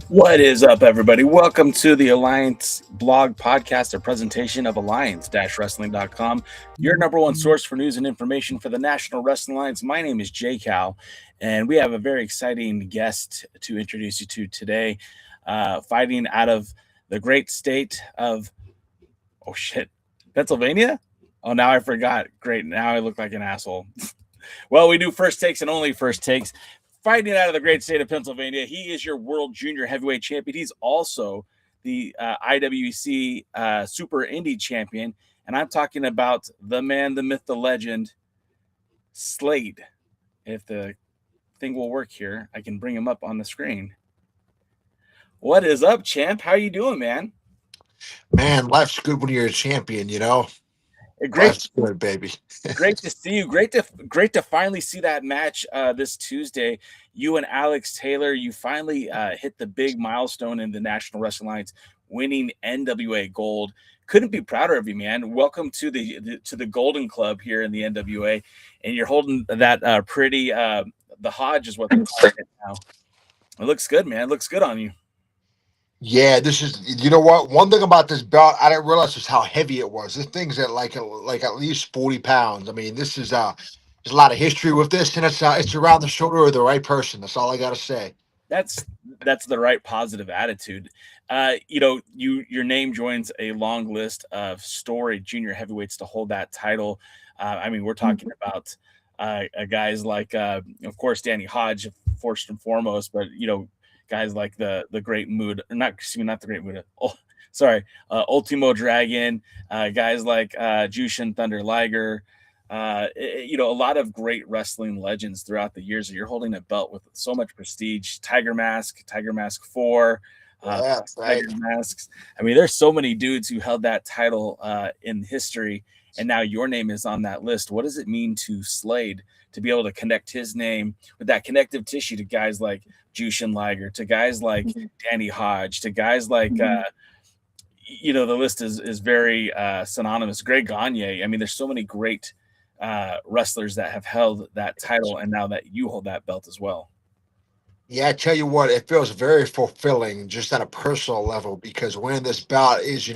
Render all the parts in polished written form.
What is up, everybody? Welcome to the Alliance blog podcast, a presentation of alliance-wrestling.com, your number one source for news and information for the National Wrestling Alliance. My name is Jay Cal, and we have a very exciting guest to introduce you to today, fighting out of the great state of, Pennsylvania? Oh, now I forgot. Great. Now I look like an asshole. Well, we do first takes and only first takes. Fighting out of the great state of Pennsylvania, he is your world junior heavyweight champion. He's also the IWC Super Indy Champion. And I'm talking about the man, the myth, the legend, Slade. If the thing will work here, I can bring him up on the screen. What is up, champ? How you doing, man? Man, life's good when you're a champion, you know? Great, Life's good, baby. great to see you. Great to finally see that match this Tuesday. You and Alex Taylor, you finally hit the big milestone in the National Wrestling Alliance, winning NWA Gold. Couldn't be prouder of you, man. Welcome to the Golden Club here in the NWA, and you're holding that pretty the Hodge is what they're calling it now. It looks good, man. It looks good on you. Yeah, this is, you know what? One thing about this belt, I didn't realize was how heavy it was. This thing's at like at least 40 pounds. I mean, this is there's a lot of history with this, and it's around the shoulder of the right person. That's all I gotta say. That's that's the right positive attitude. Your name joins a long list of storied junior heavyweights to hold that title. We're talking about guys like, of course, Danny Hodge, first and foremost, but guys like the Great Mood, or not, excuse me, not the Great Mood. Oh, sorry, Ultimo Dragon, guys like Jushin Thunder Liger. A lot of great wrestling legends throughout the years. You're holding a belt with so much prestige. Tiger Mask 4, Yeah, right. Tiger Masks. I mean, there's so many dudes who held that title in history, and now your name is on that list. What does it mean to Slade to be able to connect his name with that connective tissue to guys like Jushin Liger, to guys like Danny Hodge, to guys like the list is very synonymous. Greg Gagne. I mean, there's so many great wrestlers that have held that title, and now that you hold that belt as well. Yeah, I tell you what, it feels very fulfilling just on a personal level because winning this bout is,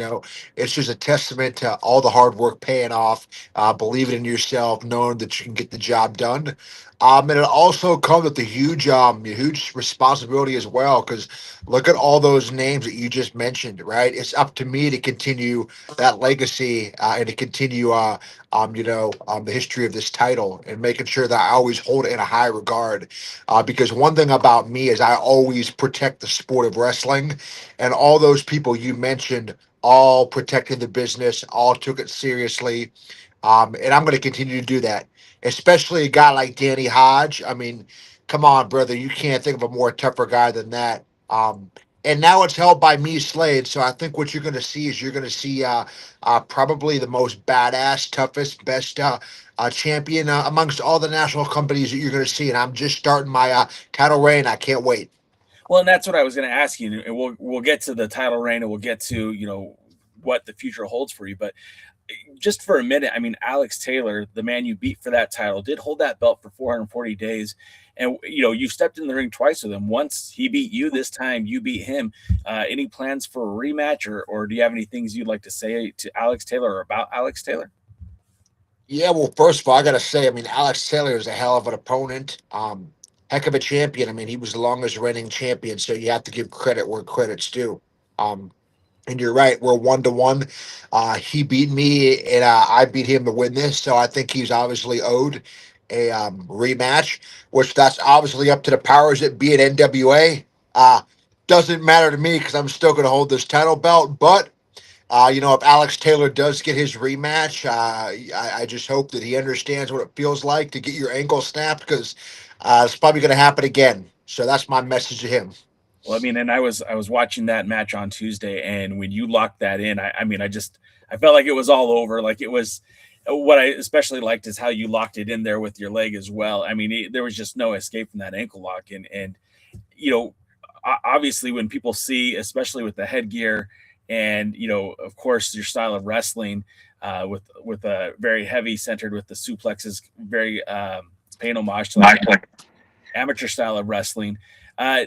it's just a testament to all the hard work paying off, believing in yourself, knowing that you can get the job done. And it also comes with a huge responsibility as well because look at all those names that you just mentioned, right? It's up to me to continue that legacy and to continue, the history of this title and making sure that I always hold it in a high regard because one thing about me is I always protect the sport of wrestling, and all those people you mentioned all protected the business, all took it seriously, and I'm going to continue to do that. Especially a guy like Danny Hodge. I mean, come on, brother, you can't think of a more tougher guy than that. And now it's held by me, Slade. So I think what you're going to see is you're going to see probably the most badass, toughest, best champion amongst all the national companies that you're going to see. And I'm just starting my title reign. I can't wait. Well, and that's what I was going to ask you, and we'll get to the title reign, and we'll get to what the future holds for you. But just for a minute, I mean, Alex Taylor, the man you beat for that title, did hold that belt for 440 days. And, you stepped in the ring twice with him. Once he beat you, this time you beat him. Any plans for a rematch, or do you have any things you'd like to say to Alex Taylor or about Alex Taylor? Yeah, well, first of all, I got to say, I mean, Alex Taylor is a hell of an opponent. Heck of a champion. I mean, he was the longest reigning champion, so you have to give credit where credit's due. Um, And you're right, we're 1-1. He beat me, and I beat him to win this. So I think he's obviously owed a rematch, which that's obviously up to the powers that be at NWA. Doesn't matter to me because I'm still going to hold this title belt. But if Alex Taylor does get his rematch, I just hope that he understands what it feels like to get your ankle snapped because it's probably going to happen again. So that's my message to him. Well, I mean, and I was watching that match on Tuesday, and when you locked that in, I felt like it was all over. Like it was. What I especially liked is how you locked it in there with your leg as well. I mean, there was just no escape from that ankle lock, and you know, obviously when people see, especially with the headgear, and of course, your style of wrestling, with a very heavy centered with the suplexes, very paying homage to like amateur style of wrestling. Uh,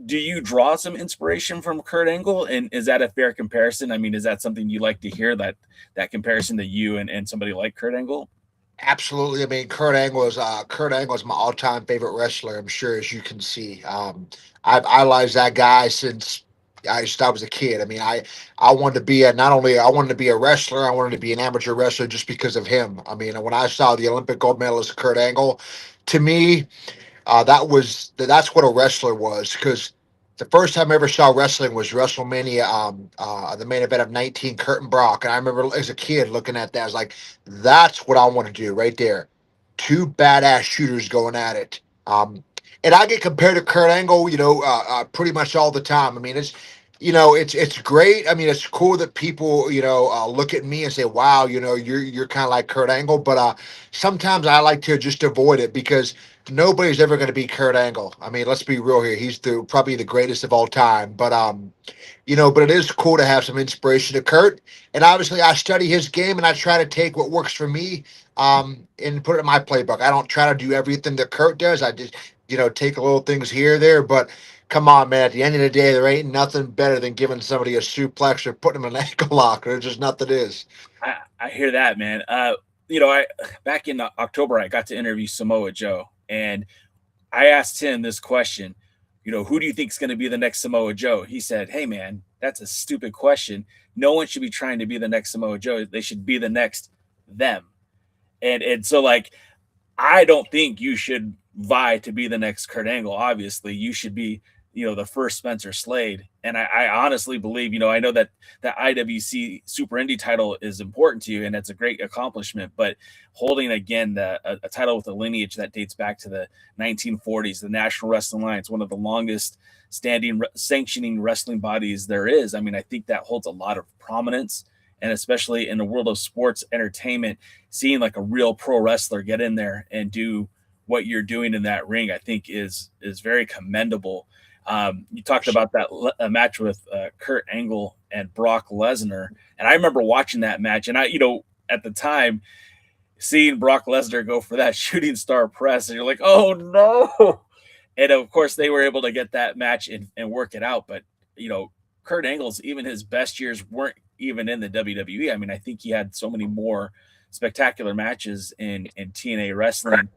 do you draw some inspiration from Kurt Angle? And is that a fair comparison? I mean, is that something you like to hear, that comparison to you and somebody like Kurt Angle? Absolutely. I mean, Kurt Angle is my all-time favorite wrestler. I'm sure, as you can see. I've idolized that guy since I was a kid. I mean, I wanted to be a not only I wanted to be a wrestler, I wanted to be an amateur wrestler just because of him. I mean, when I saw the Olympic gold medalist Kurt Angle, to me, that's what a wrestler was, because the first time I ever saw wrestling was WrestleMania, the main event of 19, Kurt and Brock, and I remember as a kid looking at that, I was like, that's what I want to do right there. Two badass shooters going at it. And I get compared to Kurt Angle, pretty much all the time. I mean, it's great. I mean, it's cool that people, look at me and say, "Wow, you're kind of like Kurt Angle." But sometimes I like to just avoid it, because nobody's ever going to be Kurt Angle. I mean, let's be real here. He's probably the greatest of all time. But it is cool to have some inspiration to Kurt. And obviously, I study his game and I try to take what works for me, and put it in my playbook. I don't try to do everything that Kurt does. I just, take a little things here or there. But come on, man. At the end of the day, there ain't nothing better than giving somebody a suplex or putting them in an ankle lock. There's just nothing is. I hear that, man. I back in October, I got to interview Samoa Joe, and I asked him this question. Who do you think is going to be the next Samoa Joe? He said, "Hey, man, that's a stupid question. No one should be trying to be the next Samoa Joe. They should be the next them." And so, like, I don't think you should vie to be the next Kurt Angle. Obviously, you should be, the first Spencer Slade. And I honestly believe, I know that the IWC Super Indy title is important to you, and it's a great accomplishment. But holding again a title with a lineage that dates back to the 1940s, the National Wrestling Alliance, one of the longest standing sanctioning wrestling bodies there is. I mean, I think that holds a lot of prominence, and especially in the world of sports entertainment, seeing like a real pro wrestler get in there and do what you're doing in that ring, I think is very commendable. You talked about that match with Kurt Angle and Brock Lesnar, and I remember watching that match, and at the time, seeing Brock Lesnar go for that shooting star press, and you're like, oh no. And of course, they were able to get that match and work it out. But Kurt Angle's, even his best years weren't even in the WWE. I mean, I think he had so many more spectacular matches in TNA wrestling.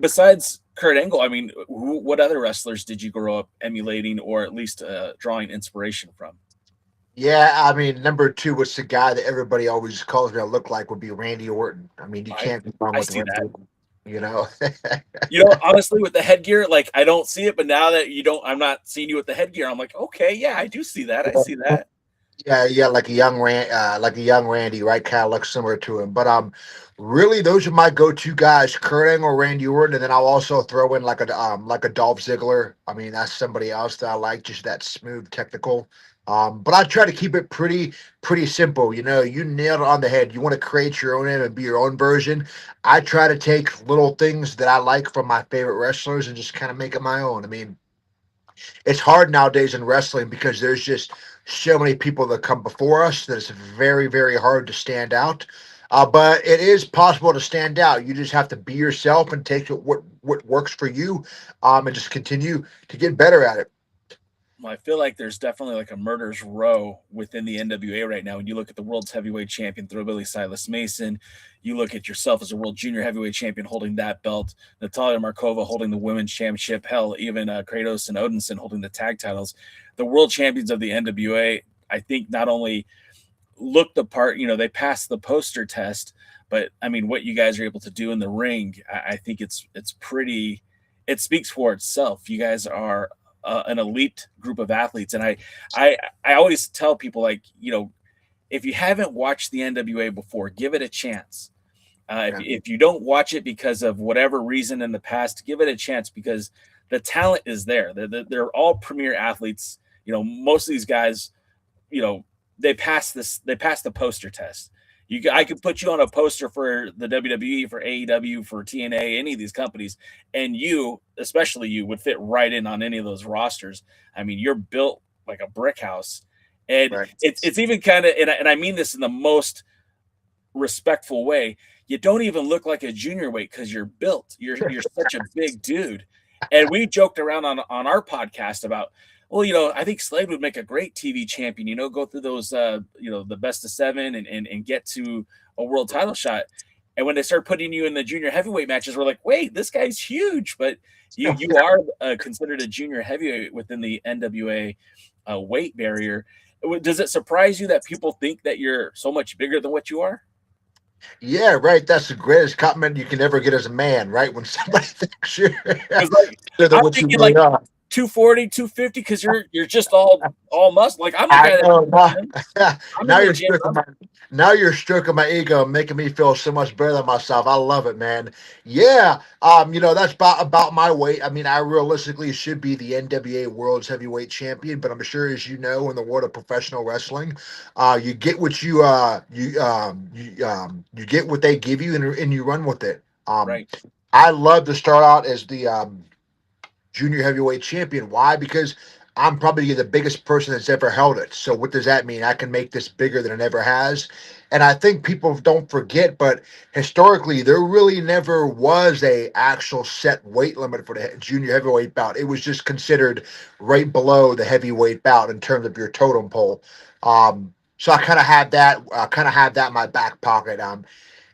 Besides Kurt Angle, I mean, what other wrestlers did you grow up emulating, or at least drawing inspiration from? Yeah, I mean, number two was the guy that everybody always calls me I look like, would be Randy Orton. I mean, you can't go wrong I with see Randy that. Orton, you know. Honestly, with the headgear, like, I don't see it, but now that I'm not seeing you with the headgear, I'm like, okay, yeah, I do see that. I see that. Yeah, like like a young Randy, right? Kind of looks similar to him. But really, those are my go-to guys: Kurt Angle, Randy Orton, and then I'll also throw in like a Dolph Ziggler. I mean, that's somebody else that I like, just that smooth, technical. But I try to keep it pretty simple. You nailed it on the head. You want to create your own name and be your own version. I try to take little things that I like from my favorite wrestlers and just kind of make it my own. I mean, it's hard nowadays in wrestling because there's just so many people that come before us that it's very, very hard to stand out. But it is possible to stand out. You just have to be yourself and take what works for you, and just continue to get better at it. Well, I feel like there's definitely like a murder's row within the NWA right now. When you look at the world's heavyweight champion, Throwbilly Silas Mason, you look at yourself as a world junior heavyweight champion holding that belt, Natalia Markova holding the women's championship, hell, even Kratos and Odinson holding the tag titles. The world champions of the NWA, I think, not only look the part, they passed the poster test, but I mean, what you guys are able to do in the ring, I think it's pretty, it speaks for itself. You guys are an elite group of athletes. And I always tell people, like, if you haven't watched the NWA before, give it a chance. If you don't watch it because of whatever reason in the past, give it a chance, because the talent is there. They're all premier athletes. Most of these guys, they pass the poster test. I could put you on a poster for the WWE, for AEW, for TNA, any of these companies, and especially you, would fit right in on any of those rosters. I mean, you're built like a brick house, and Right. it's even kind of, and I mean this in the most respectful way. You don't even look like a junior weight because you're built. You're such a big dude, And we joked around on our podcast about, well, I think Slade would make a great TV champion, go through those, the best of seven and get to a world title shot. And when they start putting you in the junior heavyweight matches, we're like, wait, this guy's huge. But you are considered a junior heavyweight within the NWA weight barrier. Does it surprise you that people think that you're so much bigger than what you are? Yeah, right. That's the greatest compliment you can ever get as a man, right? When somebody thinks you're Because like bigger than I'm what you thinking really like are. 240, 250, because you're just all muscle. Like I'm the I guy that's know. I'm in Now the you're gym. stroking my now you're stroking my ego, making me feel so much better than myself. I love it, man. Yeah. That's about my weight. I mean, I realistically should be the NWA World's Heavyweight Champion, but I'm sure, as you know, in the world of professional wrestling, you get what you get what they give you, and you run with it. Right. I love to start out as the junior heavyweight champion. Why? Because I'm probably the biggest person that's ever held it. So what does that mean? I can make this bigger than it ever has. And I think people don't forget, but historically there really never was a actual set weight limit for the junior heavyweight bout. It was just considered right below the heavyweight bout in terms of your totem pole. So I kind of had that. In my back pocket.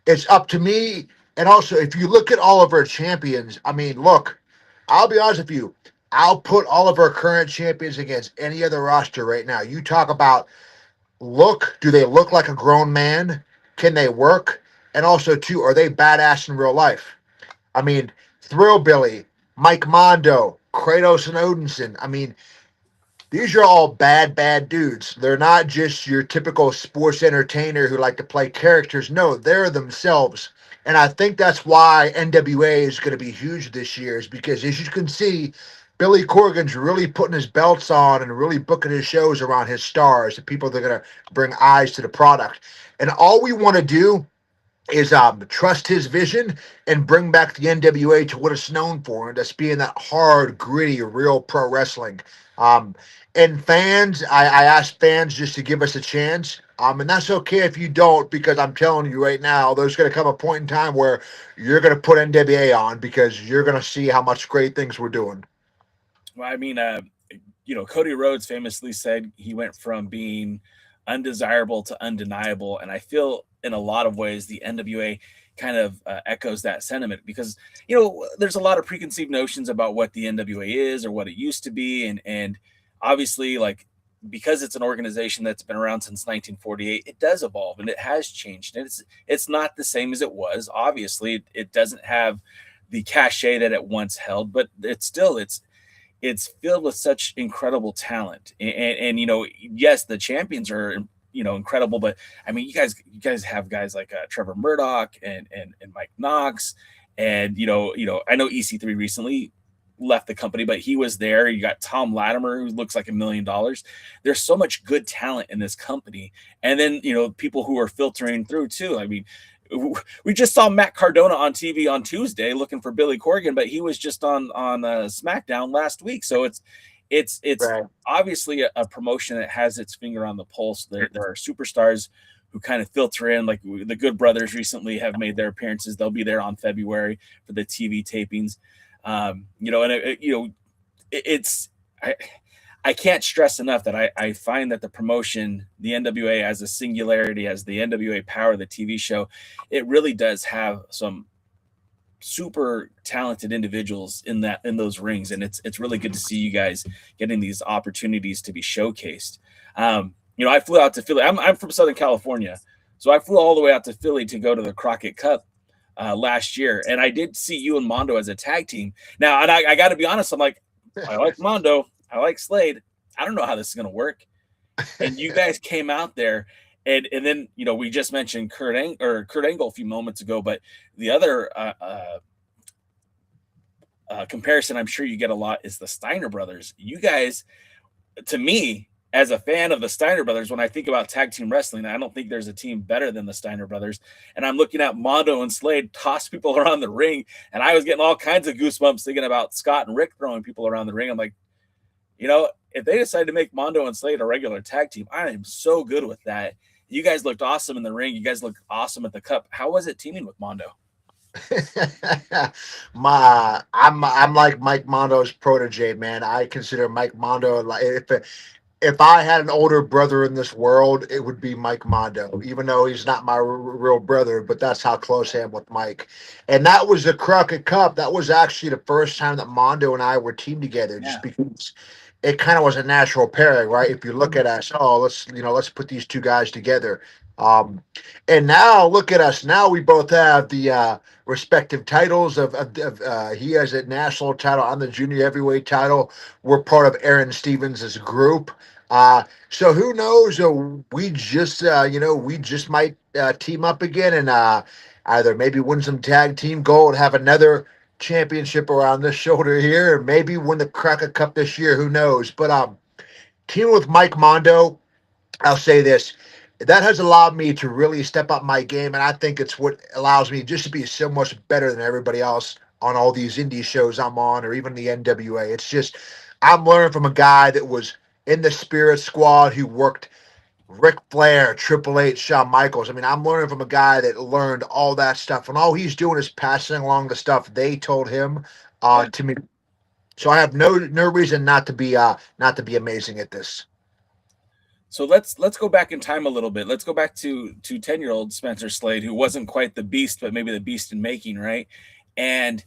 It's up to me. And also, if you look at all of our champions, I mean, look, I'll be honest with you. I'll put all of our current champions against any other roster right now. You talk about look, do they look like a grown man? Can they work? And also, too, are they badass in real life? I mean, Thrillbilly, Mike Mondo, Kratos and Odinson. I mean, these are all bad dudes. They're not just your typical sports entertainer who like to play characters. No, they're themselves. And I think that's why NWA is going to be huge this year, is because, as you can see, Billy Corgan's really putting his belts on and really booking his shows around his stars, the people that are going to bring eyes to the product. And all we want to do is trust his vision and bring back the NWA to what it's known for, and that's being that hard, gritty, real pro wrestling. Um, and fans, I ask fans just to give us a chance. And that's okay if you don't, because I'm telling you right now, there's going to come a point in time where you're going to put NWA on because you're going to see how much great things we're doing. Well, I mean, Cody Rhodes famously said he went from being undesirable to undeniable, and I feel in a lot of ways the NWA kind of echoes that sentiment because there's a lot of preconceived notions about what the NWA is or what it used to be, and obviously like because it's an organization that's been around since 1948, it does evolve and it has changed, and it's not the same as it was. Obviously, it doesn't have the cachet that it once held, but it's filled with such incredible talent. And yes, the champions are incredible, but I mean, you guys have guys like Trevor Murdoch and Mike Knox, and I know EC3 recently left the company, but he was there. You got Tom Latimer, who looks like $1 million. There's so much good talent in this company, and then people who are filtering through too. I mean, we just saw Matt Cardona on TV on Tuesday looking for Billy Corgan, but he was just on SmackDown last week. So it's Right. obviously a promotion that has its finger on the pulse. There are superstars who kind of filter in, like the Good Brothers recently have made their appearances. They'll be there on February for the TV tapings. It's I can't stress enough that I find that the promotion, the NWA as a singularity, as the NWA Power, the TV show, it really does have some super talented individuals in those rings, and it's really good to see you guys getting these opportunities to be showcased. I flew out to Philly. I'm from Southern California, so I flew all the way out to Philly to go to the Crockett Cup last year, and I did see you and Mondo as a tag team. Now, and I got to be honest, I'm like, I like Mondo, I like Slade. I don't know how this is going to work. And you guys came out there, and then we just mentioned Kurt Angle a few moments ago, but the other comparison I'm sure you get a lot is the Steiner brothers. You guys, to me, as a fan of the Steiner brothers, when I think about tag team wrestling, I don't think there's a team better than the Steiner brothers. And I'm looking at Mondo and Slade toss people around the ring, and I was getting all kinds of goosebumps thinking about Scott and Rick throwing people around the ring. I'm like, if they decide to make Mondo and Slade a regular tag team, I am so good with that. You guys looked awesome in the ring. You guys looked awesome at the cup. How was it teaming with Mondo? I'm like Mike Mondo's protege, man. I consider Mike Mondo like if I had an older brother in this world, it would be Mike Mondo, even though he's not my real brother, but that's how close I am with Mike. And that was the Crockett Cup. That was actually the first time that Mondo and I were teamed together, just Yeah. because it kind of was a natural pairing, right? If you look at us, oh, let's put these two guys together. Um, and now look at us. Now we both have the respective titles he has a national title, on the junior heavyweight title. We're part of Aaron Stevens' group. So who knows? We just might team up again and either maybe win some tag team gold, have another championship around this shoulder here, or maybe win the Crockett Cup this year. Who knows? But teaming with Mike Mondo, I'll say this. That has allowed me to really step up my game, and I think it's what allows me just to be so much better than everybody else on all these indie shows I'm on, or even the NWA. It's just I'm learning from a guy that was in the Spirit Squad who worked Ric Flair, Triple H, Shawn Michaels. I mean, I'm learning from a guy that learned all that stuff, and all he's doing is passing along the stuff they told him Yeah. to me. So I have no reason not to be amazing at this. So let's go back in time a little bit. Let's go back to 10-year-old Spencer Slade, who wasn't quite the beast, but maybe the beast in making, right? And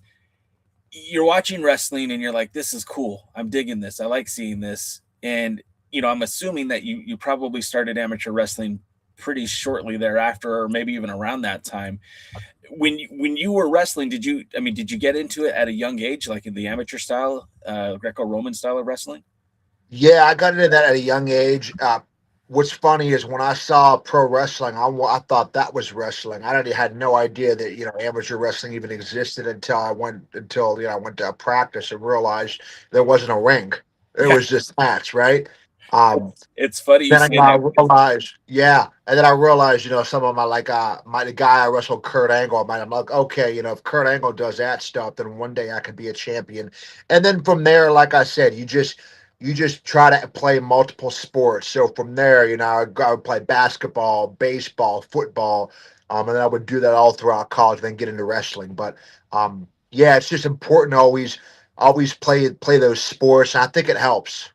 you're watching wrestling and you're like, this is cool. I'm digging this. I like seeing this. And I'm assuming that you probably started amateur wrestling pretty shortly thereafter, or maybe even around that time. When you were wrestling, did you get into it at a young age, like in the amateur style, Greco-Roman style of wrestling? Yeah, I got into that at a young age. What's funny is when I saw pro wrestling, I thought that was wrestling. Had no idea that amateur wrestling even existed until I went to practice and realized there wasn't a ring. It Yeah, was just match, right? Um, it's funny you then say I that because realized, yeah, and then I realized, some of my like the guy I wrestled, Kurt Angle. I'm like, okay, if Kurt Angle does that stuff, then one day I could be a champion. And then from there, like I said, you just try to play multiple sports. So from there, I would play basketball, baseball, football, and then I would do that all throughout college, then get into wrestling. But yeah, it's just important to always play those sports. And I think it helps.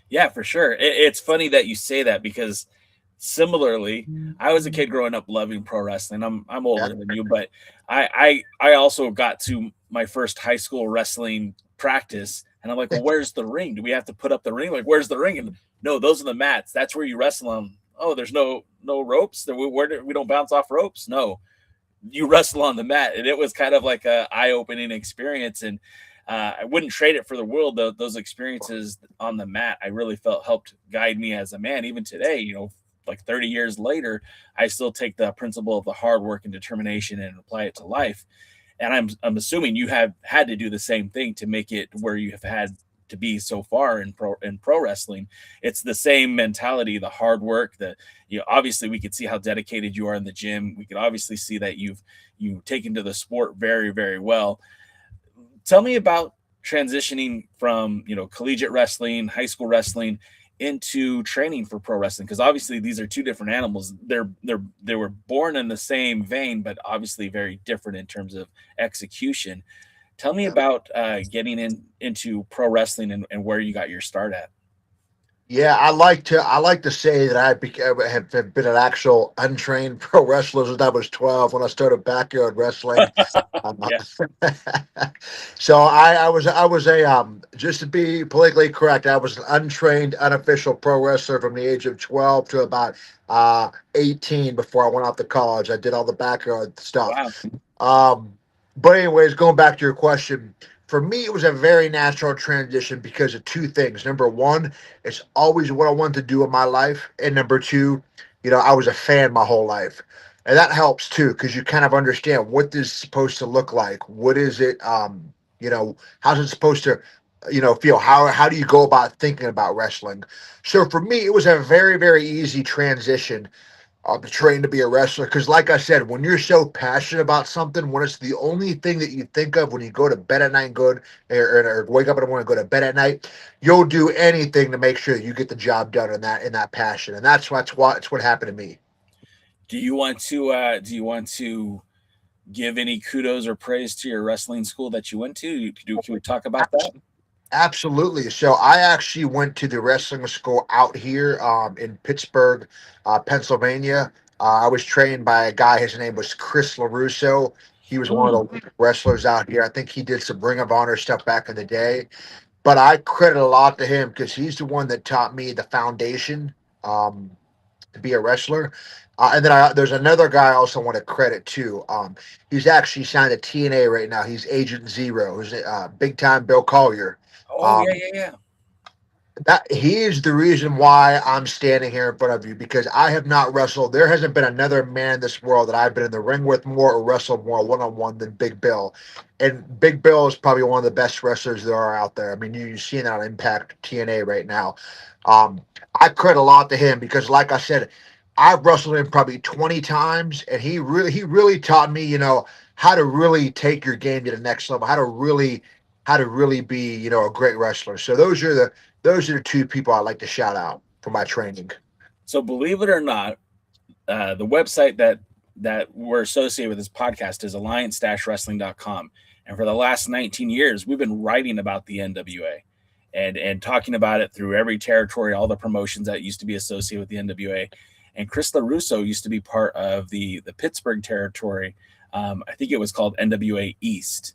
yeah, for sure. It's funny that you say that because similarly, I was a kid growing up loving pro wrestling. I'm Yeah. older than you, but I also got to my first high school wrestling practice, and I'm like, well, where's the ring? Do we have to put up the ring? Like, where's the ring? And no, those are the mats. That's where you wrestle on. Oh, there's no ropes. We don't bounce off ropes. No, you wrestle on the mat, and it was kind of like a eye opening experience. And I wouldn't trade it for the world. Those experiences on the mat, I really felt helped guide me as a man. Even today, like 30 years later, I still take the principle of the hard work and determination and apply it to life. And I'm assuming you have had to do the same thing to make it where you have had to be so far in pro wrestling. It's the same mentality, the hard work, obviously we could see how dedicated you are in the gym. We could obviously see that you've taken to the sport very, very well. Tell me about transitioning from collegiate wrestling, high school wrestling into training for pro wrestling, because obviously these are two different animals. They were born in the same vein, but obviously very different in terms of execution. Tell me about getting into pro wrestling and where you got your start at. Yeah, I like to say that have been an actual untrained pro wrestler since I was 12 when I started backyard wrestling. Um, Yeah. so I was a just to be politically correct, I was an untrained, unofficial pro wrestler from the age of 12 to about 18 before I went off to college. I did all the backyard stuff. Wow. Um, but anyways, going back to your question, for me, it was a very natural transition because of two things. Number one, it's always what I wanted to do in my life, and number two, I was a fan my whole life, and that helps too because you kind of understand what this is supposed to look like. What is it? How's it supposed to, feel? How do you go about thinking about wrestling? So for me, it was a very very easy transition trained to be a wrestler. Because, like I said, when you're so passionate about something, when it's the only thing that you think of when you go to bed at night, or wake up in the morning, and go to bed at night, you'll do anything to make sure that you get the job done in that passion. And that's what happened to me. Do you want to give any kudos or praise to your wrestling school that you went to? Can we talk about that? Absolutely. So I actually went to the wrestling school out here in Pittsburgh, Pennsylvania. I was trained by a guy. His name was Chris LaRusso. He was one of the wrestlers out here. I think he did some Ring of Honor stuff back in the day. But I credit a lot to him because he's the one that taught me the foundation um, to be a wrestler. And then there's another guy I also want to credit too. He's actually signed to TNA right now. He's Agent Zero. Who's big time Bill Collier. Oh yeah, Um, yeah, yeah. that he is the reason why I'm standing here in front of you because I have not wrestled. There hasn't been another man in this world that I've been in the ring with more or wrestled more one on one than Big Bill. And Big Bill is probably one of the best wrestlers there are out there. I mean, you're seeing that on Impact TNA right now. Um, I credit a lot to him because, like I said, I've wrestled him probably 20 times, and he really taught me, how to really take your game to the next level, how to really be, a great wrestler. So those are the two people I like to shout out for my training. So believe it or not, the website that we're associated with this podcast is alliance-wrestling.com. And for the last 19 years, we've been writing about the NWA and talking about it through every territory, all the promotions that used to be associated with the NWA. And Chris LaRusso used to be part of the Pittsburgh territory. I think it was called NWA East.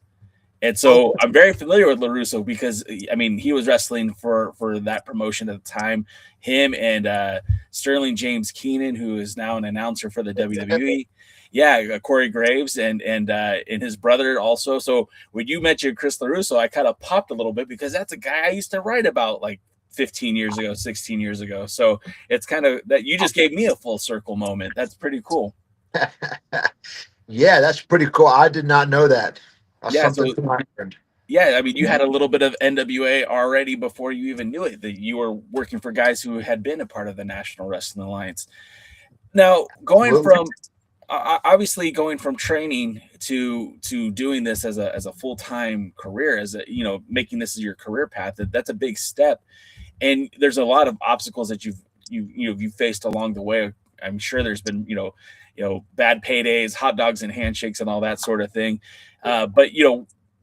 And so I'm very familiar with LaRusso because I mean he was wrestling for that promotion at the time. Him and Sterling James Keenan, who is now an announcer for the WWE. Yeah, Corey Graves and his brother also. So when you mentioned Chris LaRusso, I kind of popped a little bit because that's a guy I used to write about like 15 years ago, 16 years ago. So it's kind of that you just gave me a full circle moment. That's pretty cool. Yeah, that's pretty cool. I did not know that. Yeah, Something so to my friend. yeah, I mean, you had a little bit of NWA already before you even knew it, that you were working for guys who had been a part of the National Wrestling Alliance. Now, going from training to doing this as a full-time career, as a making this as your career path, that's a big step. And there's a lot of obstacles that you've faced along the way. I'm sure there's been bad paydays, hot dogs and handshakes, and all that sort of thing. But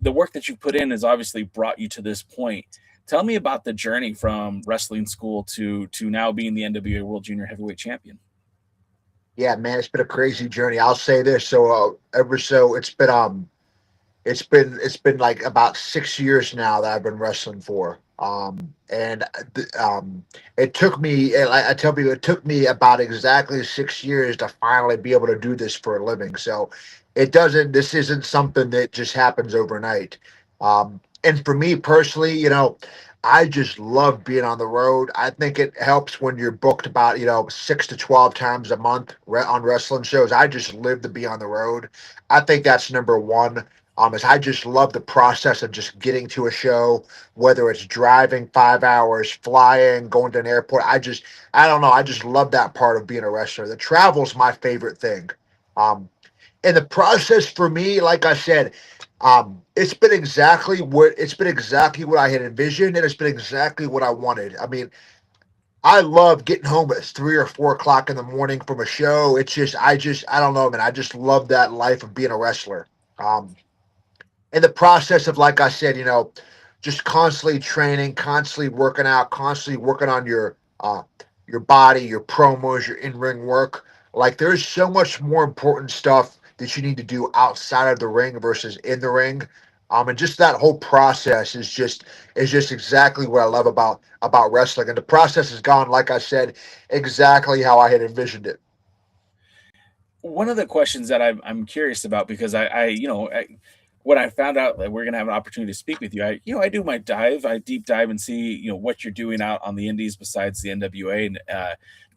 the work that you put in has obviously brought you to this point. Tell me about the journey from wrestling school to now being the NWA World Junior Heavyweight Champion. Yeah, man, it's been a crazy journey. I'll say this. So ever so it's been like about 6 years now that I've been wrestling for. And it took me, I tell people, it took me about exactly 6 years to finally be able to do this for a living. So this isn't something that just happens overnight. And for me personally, I just love being on the road. I think it helps when you're booked about, 6 to 12 times a month on wrestling shows. I just live to be on the road. I think that's number one. Is I just love the process of just getting to a show, whether it's driving 5 hours, flying, going to an airport. I don't know. I just love that part of being a wrestler. The travel's my favorite thing. And the process for me, like I said, it's been exactly what I had envisioned, and it's been exactly what I wanted. I mean, I love getting home at 3 or 4 o'clock in the morning from a show. I don't know, man. I just love that life of being a wrestler. Um, in the process of, like I said, just constantly training, constantly working out, constantly working on your body, your promos, your in-ring work. Like there's so much more important stuff that you need to do outside of the ring versus in the ring. And just that whole process is just exactly what I love about wrestling. And the process has gone, like I said, exactly how I had envisioned it. One of the questions that I'm curious about, because when I found out that we're going to have an opportunity to speak with you, I do my I deep dive and see, what you're doing out on the indies besides the NWA. And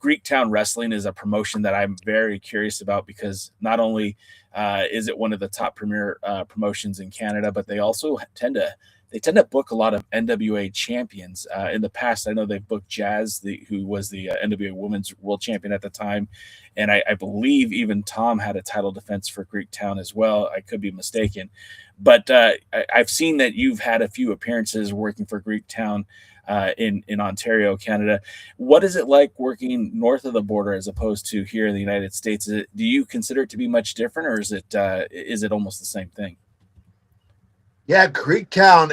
Greektown Wrestling is a promotion that I'm very curious about because not only is it one of the top premier promotions in Canada, but they also tend to book a lot of NWA champions. In the past, I know they've booked Jazz, who was the NWA Women's World Champion at the time, and I believe even Tom had a title defense for Greektown as well. I could be mistaken, but I've seen that you've had a few appearances working for Greektown. in Ontario, Canada. What is it like working north of the border as opposed to here in the United States? Do you consider it to be much different, or is it almost the same thing? Yeah, Greektown,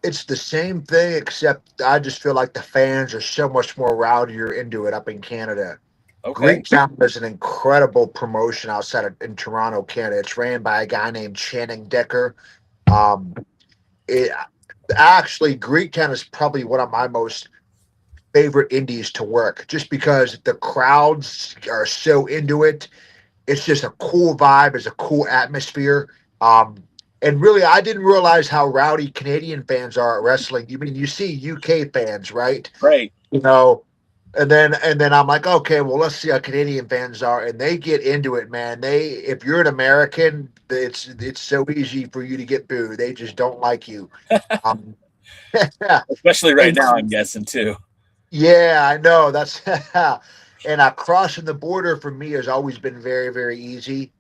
it's the same thing, except I just feel like the fans are so much more rowdier into it up in Canada. Okay, Greektown is an incredible promotion outside of in Toronto, Canada. It's ran by a guy named Channing Decker. Um, it actually Greektown is probably one of my most favorite indies to work, just because the crowds are so into it. It's just a cool vibe. It's a cool atmosphere. Um, and really, I didn't realize how rowdy Canadian fans are at wrestling. You mean you see UK fans, right? right. You know, and then I'm like, okay, well, let's see how Canadian fans are, and they get into it, man. They, if you're an American, it's so easy for you to get booed. They just don't like you. Um, Especially right and now, I'm guessing too. yeah, I know that's and crossing the border for me has always been very, very easy.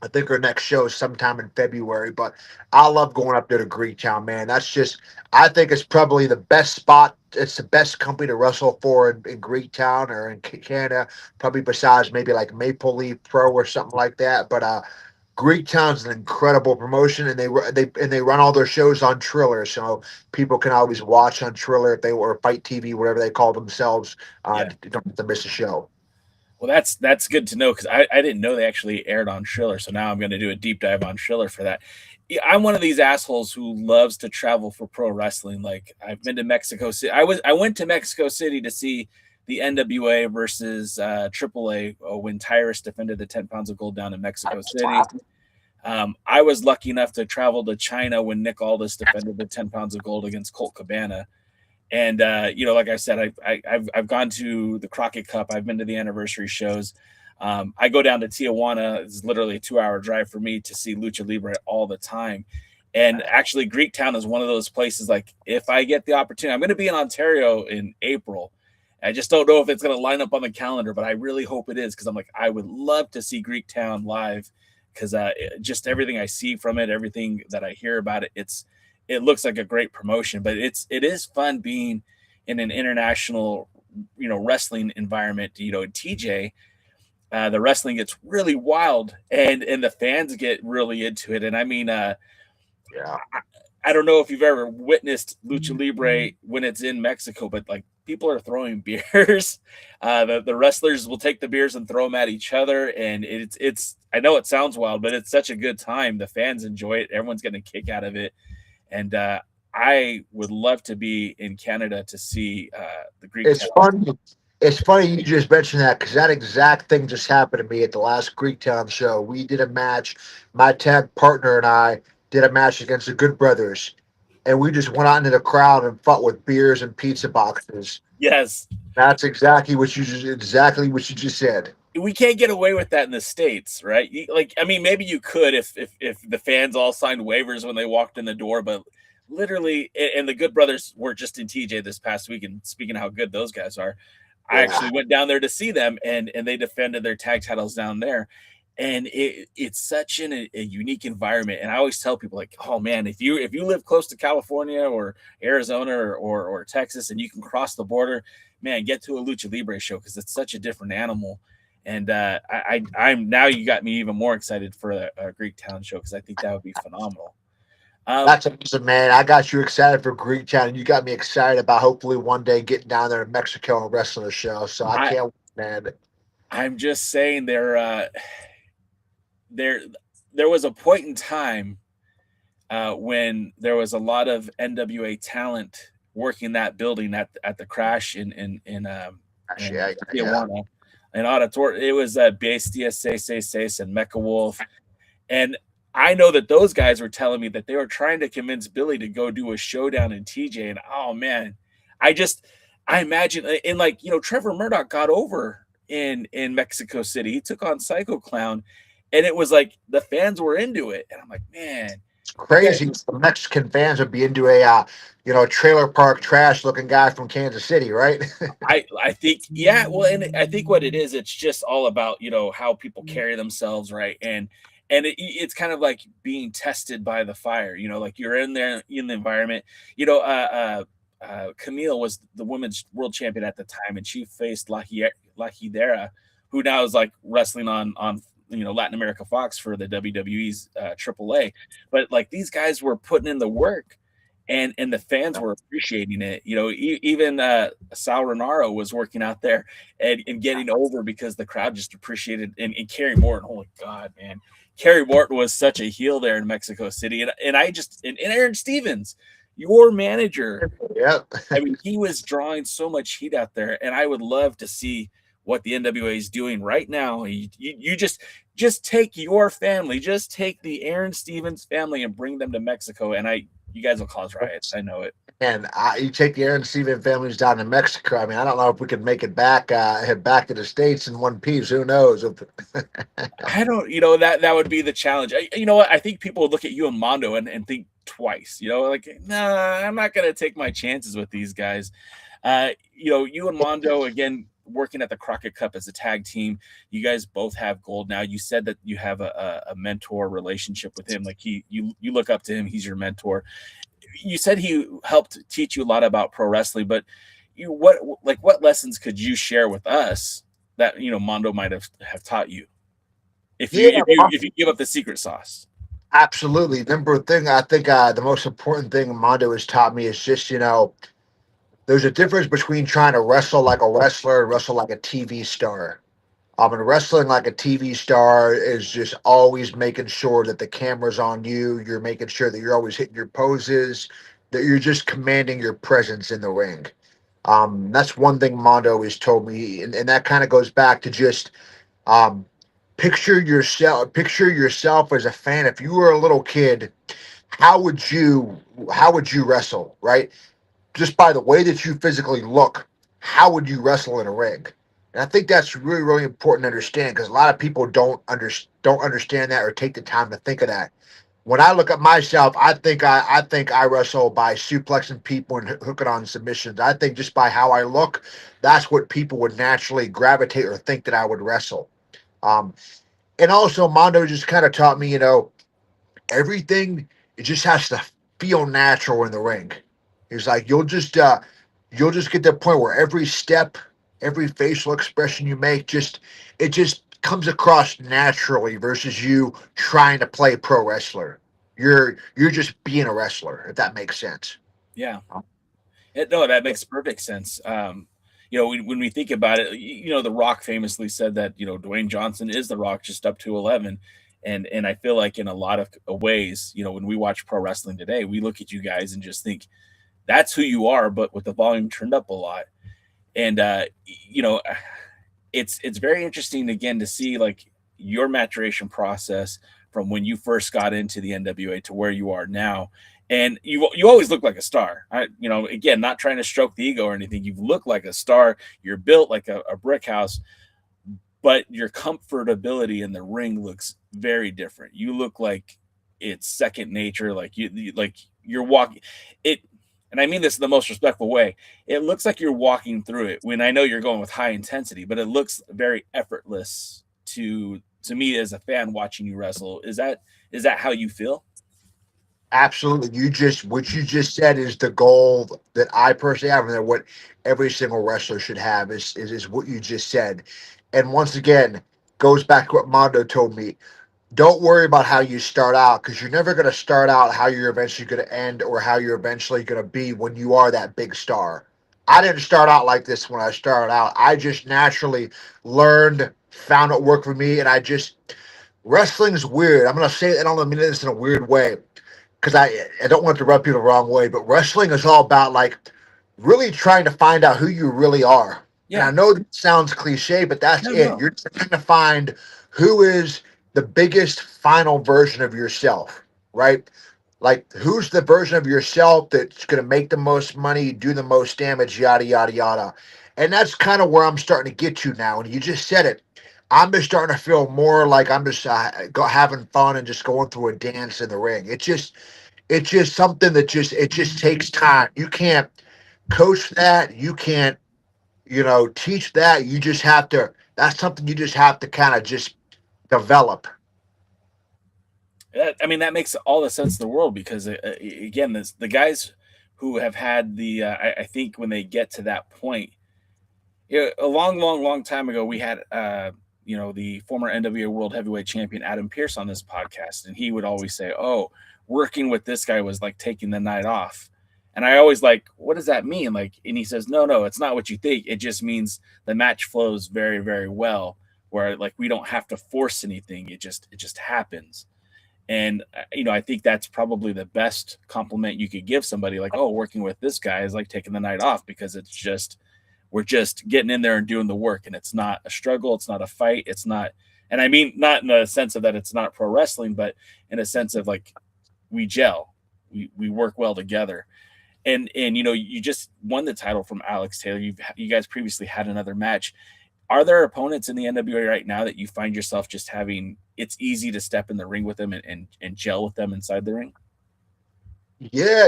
I think our next show is sometime in February, but I love going up there to Greektown, man. That's just, I think it's probably the best spot. It's the best company to wrestle for in Greektown or in Canada, probably besides maybe like Maple Leaf Pro or something like that. But Greektown's an incredible promotion, and they run all their shows on Triller, so people can always watch on Triller if they or Fight TV, whatever they call themselves. Yeah. Don't have to miss a show. Well, that's good to know because I didn't know they actually aired on Triller. So now I'm going to do a deep dive on Triller for that. Yeah, I'm one of these assholes who loves to travel for pro wrestling. Like I've been to Mexico City. I went to Mexico City to see the NWA versus AAA when Tyrus defended the 10 pounds of gold down in Mexico City. I was lucky enough to travel to China when Nick Aldis defended the 10 pounds of gold against Colt Cabana. And like I said, I've gone to the Crockett Cup. I've been to the anniversary shows. I go down to Tijuana. It's literally a 2-hour drive for me to see Lucha Libre all the time. And actually, Greektown is one of those places. Like, if I get the opportunity, I'm going to be in Ontario in April. I just don't know if it's going to line up on the calendar, but I really hope it is because I'm like, I would love to see Greektown live because just everything I see from it, everything that I hear about it, it looks like a great promotion. But it is fun being in an international, wrestling environment. TJ, the wrestling gets really wild, and the fans get really into it. And I mean, Yeah. I don't know if you've ever witnessed Lucha Libre when it's in Mexico, but like people are throwing beers. The wrestlers will take the beers and throw them at each other, and it's. I know it sounds wild, but it's such a good time. The fans enjoy it. Everyone's getting a kick out of it, and I would love to be in Canada to see the Greek It's Town. funny. It's funny you just mentioned that because that exact thing just happened to me at the last Greektown show. We did a match. My tag partner and I did a match against the Good Brothers, and we just went out into the crowd and fought with beers and pizza boxes. Yes, That's exactly what you just said. we can't get away with that in the States, right? Like, I mean, maybe you could if the fans all signed waivers when they walked in the door, but literally, and the Good Brothers were just in TJ this past week. And speaking of how good those guys are, I Yeah. actually went down there to see them, and they defended their tag titles down there. And it's such a unique environment. And I always tell people, like, oh man, if you live close to California or Arizona or Texas, and you can cross the border, man, get to a Lucha Libre show because it's such a different animal. And I'm now you got me even more excited for a Greek Town show because I think that would be phenomenal. That's awesome, man. I got you excited for Greektown, and you got me excited about hopefully one day getting down there to Mexico and wrestling a show. So I I can't wait, man. I'm just saying there there was a point in time when there was a lot of NWA talent working that building at the crash Actually, in yeah. Tijuana and Auditor. It was Bestia, Seis, and Mecha Wolf. And I know that those guys were telling me that they were trying to convince Billy to go do a showdown in TJ. And oh man, I imagine and like, Trevor Murdoch got over in Mexico City. He took on Psycho Clown, and it was like the fans were into it. And I'm like, man, It's you got crazy. The Mexican fans would be into a trailer park trash looking guy from Kansas City, right? I think, yeah, well, and I think what it is, it's just all about how people carry themselves, right? And it's kind of like being tested by the fire, like you're in there in the environment. Camille was the women's world champion at the time, and she faced La Hidera, who now is like wrestling on Latin America Fox for the WWE's AAA. But like these guys were putting in the work, and the fans were appreciating it. Even Sal Renaro was working out there and getting over because the crowd just appreciated. And Kerry Morton, holy God, man. Kerry Morton was such a heel there in Mexico City. And Aaron Stevens, your manager, Yeah. I mean, he was drawing so much heat out there, and I would love to see what the NWA is doing right now. You just take your family, just take the Aaron Stevens family and bring them to Mexico, and you guys will cause riots. I know it. And you take the Aaron Stevens families down to Mexico. I mean, I don't know if we can make it back, head back to the States in one piece. Who knows? I don't, that would be the challenge. You know what? I think people would look at you and Mondo and think twice. Like, nah, I'm not gonna take my chances with these guys. You and Mondo again working at the Crockett Cup as a tag team. You guys both have gold now. You said that you have a mentor relationship with him. Like you look up to him. He's your mentor. You said he helped teach you a lot about pro wrestling, but what lessons could you share with us that Mondo might have taught you if you give up the secret sauce? Absolutely. Number thing, I think the most important thing Mondo has taught me is just, there's a difference between trying to wrestle like a wrestler and wrestle like a TV star. And wrestling like a TV star is just always making sure that the camera's on you. You're making sure that you're always hitting your poses, that you're just commanding your presence in the ring. That's one thing Mondo has told me, and that kind of goes back to just um, picture yourself as a fan. If you were a little kid, how would you wrestle, right? Just by the way that you physically look, how would you wrestle in a ring? And I think that's really, really important to understand because a lot of people don't understand that or take the time to think of that. When I look at myself, I think I wrestle by suplexing people and hooking on submissions. I think just by how I look, that's what people would naturally gravitate or think that I would wrestle. Um, and also Mondo just kind of taught me, everything it just has to feel natural in the ring. He's like, you'll just get to the point where every step, every facial expression you make, it just comes across naturally versus you trying to play pro wrestler. You're just being a wrestler, if that makes sense. Yeah. No, that makes perfect sense. When we think about it, The Rock famously said that Dwayne Johnson is The Rock, just up to 11, and I feel like in a lot of ways, when we watch pro wrestling today, we look at you guys and just think that's who you are, but with the volume turned up a lot, and it's very interesting again to see like your maturation process from when you first got into the NWA to where you are now. And you always look like a star. Again, not trying to stroke the ego or anything. You look like a star. You're built like a brick house, but your comfortability in the ring looks very different. You look like it's second nature. Like you're walking it. And I mean this in the most respectful way. It looks like you're walking through it when I know you're going with high intensity, but it looks very effortless to me as a fan watching you wrestle. Is that how you feel? Absolutely. What you just said is the goal that I personally have, and that what every single wrestler should have is what you just said. And once again, goes back to what Mondo told me. Don't worry about how you start out because you're never going to start out how you're eventually going to end or how you're eventually going to be when you are that big star. I didn't start out like this when I started out. I just naturally learned, found what worked for me, and wrestling's weird. I'm going to say it, I don't mean this in a weird way because I don't want to rub people the wrong way, but wrestling is all about like really trying to find out who you really are. And Yeah. I know that sounds cliche, but that's No, it. no. You're trying to find who is the biggest final version of yourself, right? Like who's the version of yourself that's going to make the most money, do the most damage, yada, yada, yada. And that's kind of where I'm starting to get to now. And you just said it. I'm just starting to feel more like I'm just having fun and just going through a dance in the ring. It's just something that it just takes time. You can't coach that. You can't, teach that. You just have to. That's something you just have to kind of just develop. I mean, that makes all the sense in the world because again, the guys who have had the I think when they get to that point, a long time ago, we had the former NWA World Heavyweight Champion Adam Pearce on this podcast, and he would always say, "Oh, working with this guy was like taking the night off." And I always like, what does that mean? Like, and he says, no, it's not what you think. It just means the match flows very, very well, where like we don't have to force anything. It just happens. And I think that's probably the best compliment you could give somebody. Like, oh, working with this guy is like taking the night off, because it's just we're just getting in there and doing the work, and it's not a struggle, it's not a fight, it's not. And I mean, not in the sense of that it's not pro wrestling, but in a sense of like we gel, we work well together. And you just won the title from Alex Taylor. You guys previously had another match. Are there opponents in the NWA right now that you find yourself just having, it's easy to step in the ring with them and gel with them inside the ring? Yeah.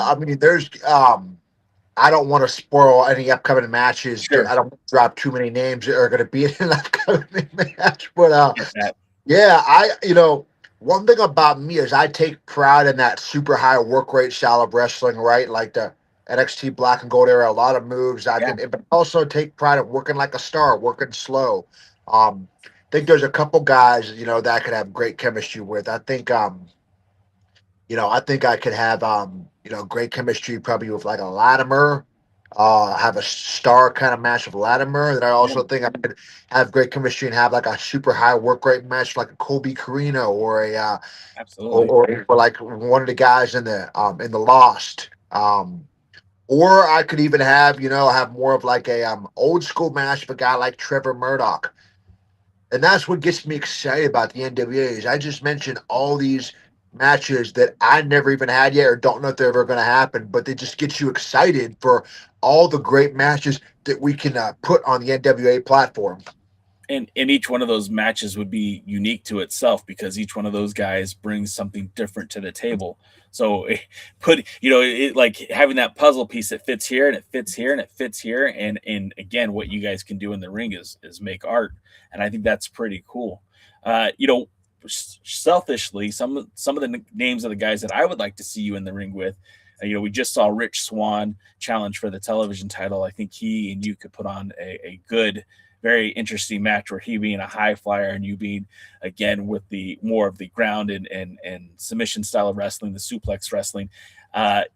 I mean, there's I don't want to spoil any upcoming matches. Sure. I don't want to drop too many names that are going to be in an upcoming match. But Get that. yeah, one thing about me is I take pride in that super high work rate style of wrestling, right? Like the NXT Black and Gold era, a lot of moves. Yeah, But also take pride in working like a star, working slow. I think there's a couple guys, that I could have great chemistry with. I think I could have great chemistry probably with like a Latimer. Have a star kind of match with Latimer. That I yeah, also think I could have great chemistry and have like a super high work rate match like a Colby Carino or a absolutely. or like one of the guys in the Lost. Or I could even have more of like a old school match with a guy like Trevor Murdoch. And that's what gets me excited about the NWA is I just mentioned all these matches that I never even had yet or don't know if they're ever going to happen, but they just get you excited for all the great matches that we can put on the NWA platform. And each one of those matches would be unique to itself, because each one of those guys brings something different to the table. So it like having that puzzle piece that fits here and it fits here and it fits here. And again, what you guys can do in the ring is make art. And I think that's pretty cool. Selfishly, some of the names of the guys that I would like to see you in the ring with, we just saw Rich Swann challenge for the television title. I think he and you could put on a good, very interesting match, where he being a high flyer and you being, again, with the more of the ground and submission style of wrestling, the suplex wrestling. And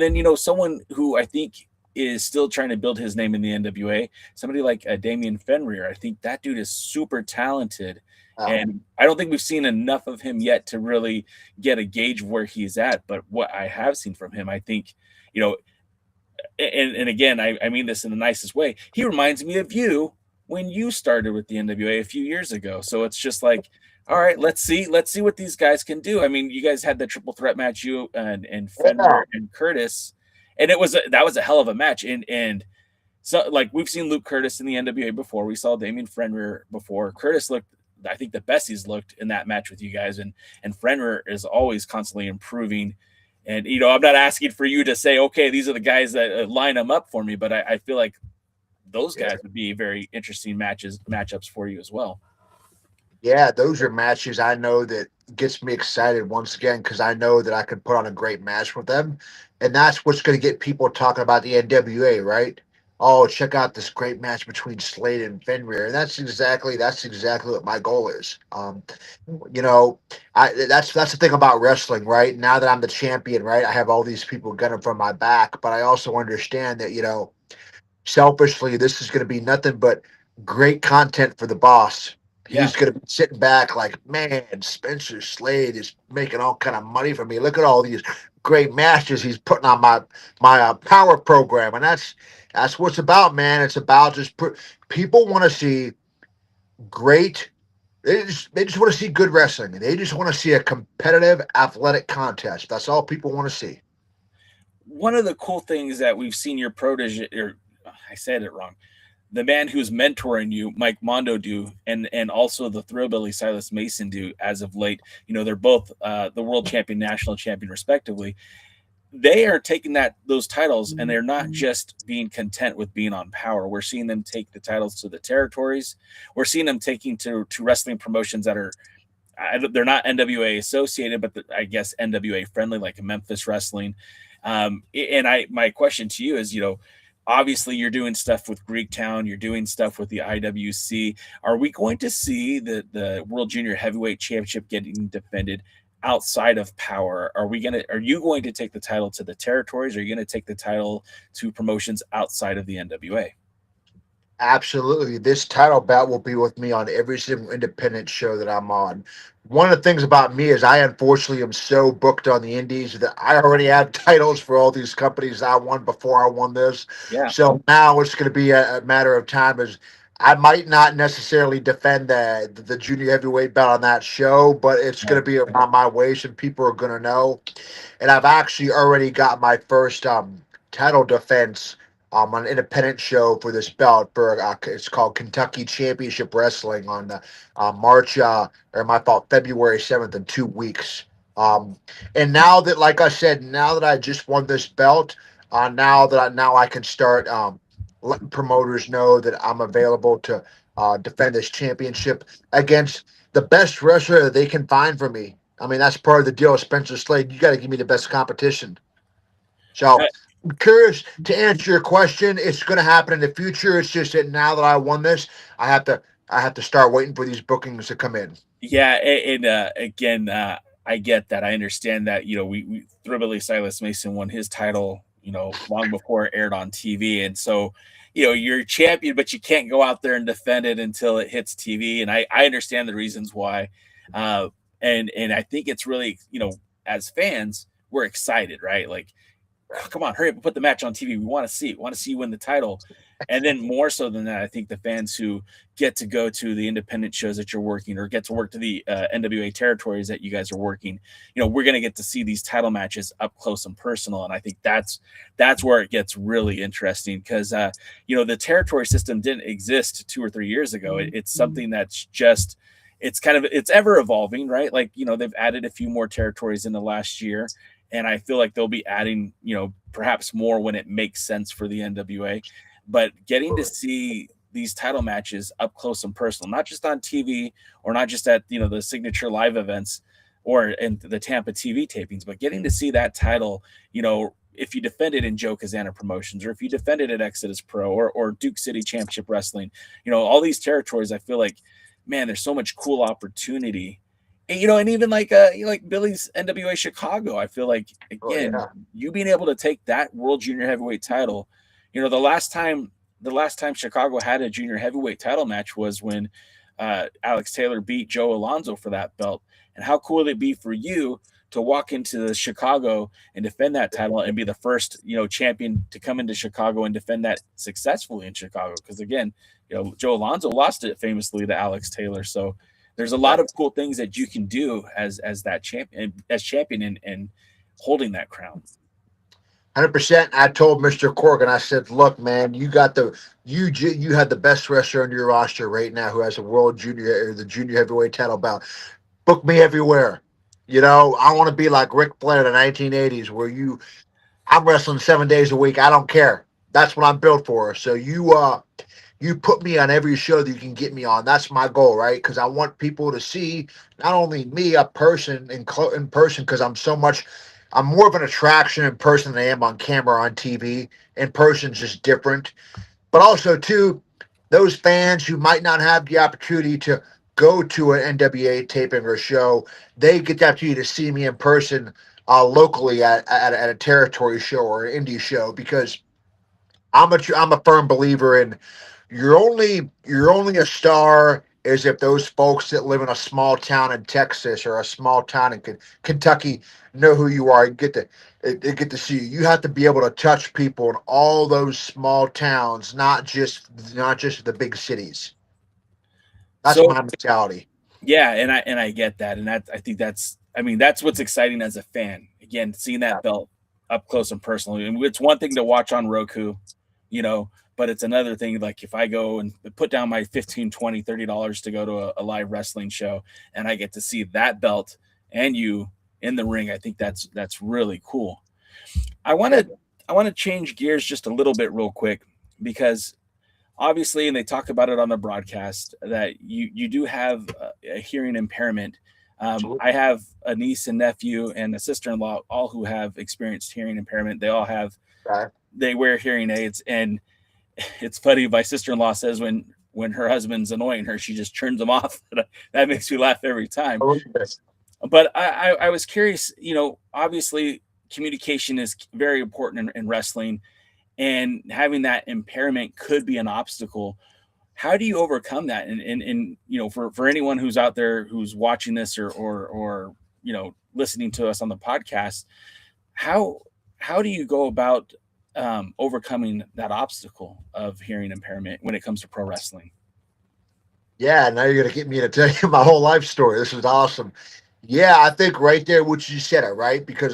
then, someone who I think is still trying to build his name in the NWA, somebody like Damian Fenrir. I think that dude is super talented. And I don't think we've seen enough of him yet to really get a gauge of where he's at. But what I have seen from him, I think, and again, I mean this in the nicest way, he reminds me of you when you started with the NWA a few years ago. So it's just like, all right, let's see what these guys can do. I mean, you guys had the triple threat match, you and Fenrir and Curtis, and that was a hell of a match. And so, like, we've seen Luke Curtis in the NWA before. We saw Damian Fenrir before. Curtis looked, I think, the best he's looked in that match with you guys, and Fenrir is always constantly improving. And I'm not asking for you to say, okay, these are the guys that line them up for me, but I feel like those guys would be very interesting matchups for you as well. Yeah, those are matches I know that gets me excited once again because I know that I can put on a great match with them. And that's what's going to get people talking about the NWA, right? Oh, check out this great match between Slade and Fenrir. And that's exactly what my goal is. You know, that's the thing about wrestling, right? Now that I'm the champion, right? I have all these people gunning from my back, but I also understand that, selfishly, this is going to be nothing but great content for the boss. Yeah. He's going to be sitting back like, man, Spencer Slade is making all kind of money for me. Look at all these great matches he's putting on my power program, and that's what it's about, man. It's about people want to see great. They just want to see good wrestling. They just want to see a competitive athletic contest. That's all people want to see. One of the cool things that we've seen your protege, or I said it wrong, the man who's mentoring you, Mike Mondo, do, and also the Thrillbilly Silas Mason do as of late. They're both the world champion, national champion, respectively. They are taking those titles, and they're not just being content with being on Power. We're seeing them take the titles to the territories. We're seeing them taking to wrestling promotions that are, they're not NWA associated, but I guess NWA friendly, like Memphis Wrestling. And my question to you is, obviously you're doing stuff with Greektown, you're doing stuff with the IWC. Are we going to see the World Junior Heavyweight Championship getting defended outside of Power? Are you going to take the title to the territories? Or are you going to take the title to promotions outside of the NWA? Absolutely. This title bout will be with me on every single independent show that I'm on. One of the things about me is I unfortunately am so booked on the indies that I already have titles for all these companies I won before I won this. Yeah. So now it's going to be a matter of time as I might not necessarily defend the junior heavyweight belt on that show, but it's going to be around my waist and people are going to know. And I've actually already got my first title defense on an independent show for this belt for it's called Kentucky Championship Wrestling on March or my fault February 7th in 2 weeks. And now that, like I said, now that I just won this belt, now I can start letting promoters know that I'm available to defend this championship against the best wrestler that they can find for me. I mean, that's part of the deal with Spencer Slade. You got to give me the best competition. So I'm curious to answer your question. It's going to happen in the future. It's just that now that I won this, I have to I have to start waiting for these bookings to come in. Yeah, and again, I get that. I understand that. We Thrillbilly Silas Mason won his title, long before it aired on TV, and so you're a champion, but you can't go out there and defend it until it hits TV. And I understand the reasons why, uh, and I think it's really as fans we're excited, right? Like, oh, come on, hurry up and put the match on TV. We want to see it. We want to see you win the title. And then more so than that, I think the fans who get to go to the independent shows that you're working or get to work to the NWA territories that you guys are working, we're going to get to see these title matches up close and personal. And I think that's where it gets really interesting because, the territory system didn't exist 2 or 3 years ago. It's something that's just, it's ever evolving, right? Like, they've added a few more territories in the last year. And I feel like they'll be adding, perhaps more when it makes sense for the NWA. But getting to see these title matches up close and personal, not just on TV or not just at the signature live events or in the Tampa TV tapings, but getting to see that title, if you defend it in Joe Kazana Promotions or if you defend it at Exodus Pro or Duke City Championship Wrestling, all these territories, I feel like, man, there's so much cool opportunity. And even like Billy's NWA Chicago, I feel like again, you being able to take that World Junior Heavyweight title, the last time Chicago had a junior heavyweight title match was when Alex Taylor beat Joe Alonzo for that belt. And how cool would it be for you to walk into Chicago and defend that title and be the first, champion to come into Chicago and defend that successfully in Chicago? Because again, Joe Alonzo lost it famously to Alex Taylor. So there's a lot of cool things that you can do as that champion and holding that crown. 100%. I told Mr. Corgan, I said, "Look, man, you had the best wrestler on your roster right now who has a world junior or the junior heavyweight title bout. Book me everywhere. I want to be like Ric Flair in the 1980s, where I'm wrestling 7 days a week. I don't care. That's what I'm built for. So you put me on every show that you can get me on. That's my goal, right? Because I want people to see not only me a person in person, because I'm more of an attraction in person than I am on camera on TV. In person is just different. But also, too, those fans who might not have the opportunity to go to an NWA taping or show, they get the opportunity to see me in person locally at a territory show or an indie show because I'm a firm believer in you're only a star is if those folks that live in a small town in Texas or a small town in Kentucky know who you are and get to see you. You have to be able to touch people in all those small towns, not just the big cities. That's So my mentality. yeah, and I get that, and I think that's what's exciting as a fan. Again, seeing that belt up close and personal. And it's one thing to watch on Roku, but it's another thing like if I go and put down my 15, 20, $30 to go to a live wrestling show and I get to see that belt and you in the ring, I think that's really cool. I want to change gears just a little bit real quick because obviously, and they talked about it on the broadcast, that you do have a hearing impairment. I have a niece and nephew and a sister-in-law, all who have experienced hearing impairment. They all have, Okay. they wear hearing aids, and it's funny. My sister-in-law says when her husband's annoying her, she just turns them off. That makes me laugh every time. Oh, yes. But I was curious. Obviously, communication is very important in wrestling, and having that impairment could be an obstacle. How do you overcome that? And for anyone who's out there who's watching this or listening to us on the podcast, how how do you go about overcoming that obstacle of hearing impairment when it comes to pro wrestling? Yeah, now you're gonna get me to tell you my whole life story. This is awesome. Yeah, I think right there, what you said it right, because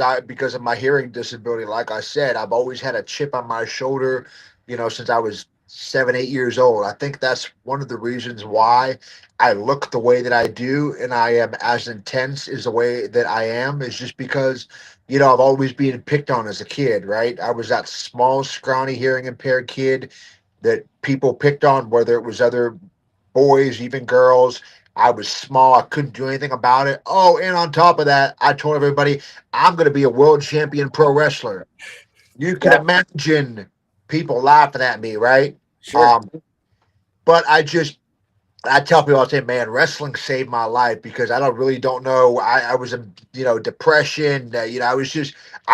of my hearing disability. Like I said, I've always had a chip on my shoulder, since I was 7, 8 years old. I think that's one of the reasons why I look the way that I do, and I am as intense as the way that I am, is just because, I've always been picked on as a kid. Right, I was that small, scrawny, hearing impaired kid that people picked on, whether it was other boys, even girls. I was small. I couldn't do anything about it. Oh, and on top of that, I told everybody I'm going to be a world champion pro wrestler. You can Yeah, imagine people laughing at me, right? sure. Um, but I tell people, I say, man, wrestling saved my life because I don't know. I was in, depression. I